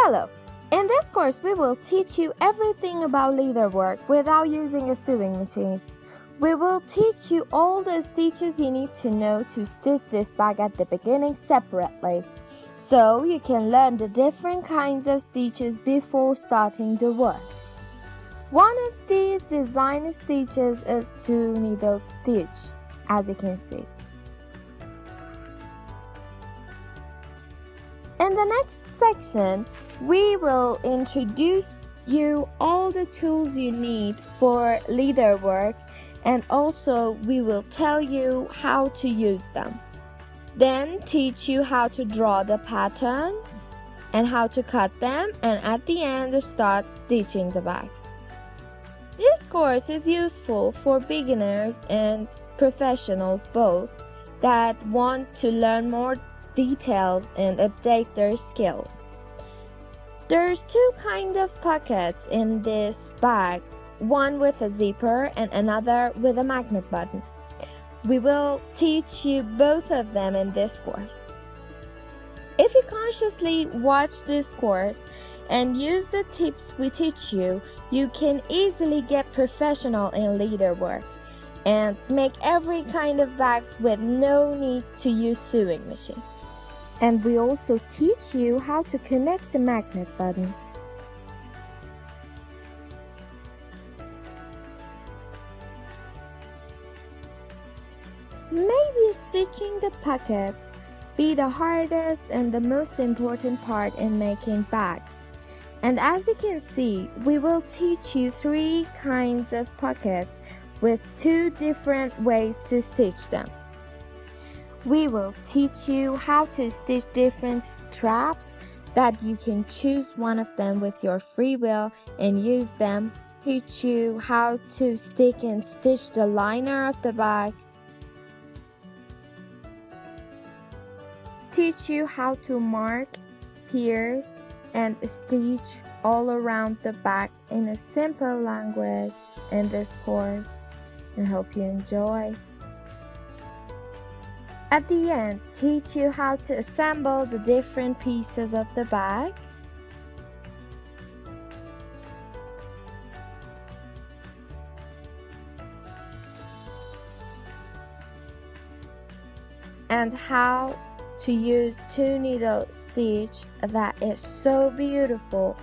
Hello! In this course, we will teach you everything about leatherwork without using a sewing machine. We will teach you all the stitches you need to know to stitch this bag at the beginning separately, so you can learn the different kinds of stitches before starting the work. One of these design stitches is 2-needle stitch, as you can see. In the next section, we will introduce you all the tools you need for leatherwork, and also we will tell you how to use them. Then teach you how to draw the patterns and how to cut them, and at the end start stitching the bag. This course is useful for beginners and professionals both that want to learn more details and update their skills. There's two kinds of pockets in this bag, one with a zipper and another with a magnet button. We will teach you both of them in this course. If you consciously watch this course and use the tips we teach you, you can easily get professional in leatherwork and make every kind of bags with no need to use sewing machine. And we also teach you how to connect the magnet buttons. Maybe stitching the pockets be the hardest and the most important part in making bags. And as you can see, we will teach you 3 kinds of pockets with 2 different ways to stitch them. We will teach you how to stitch different straps that you can choose one of them with your free will and use them. Teach you how to stick and stitch the liner of the bag. Teach you how to mark, pierce, and stitch all around the bag in a simple language in this course, and hope you enjoy. At the end, teach you how to assemble the different pieces of the bag. And how to use 2-needle stitch that is so beautiful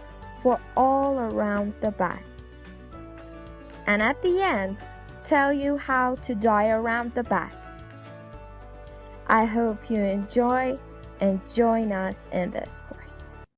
for all around the bag. And at the end, tell you how to dye around the bag. I hope you enjoy and join us in this course.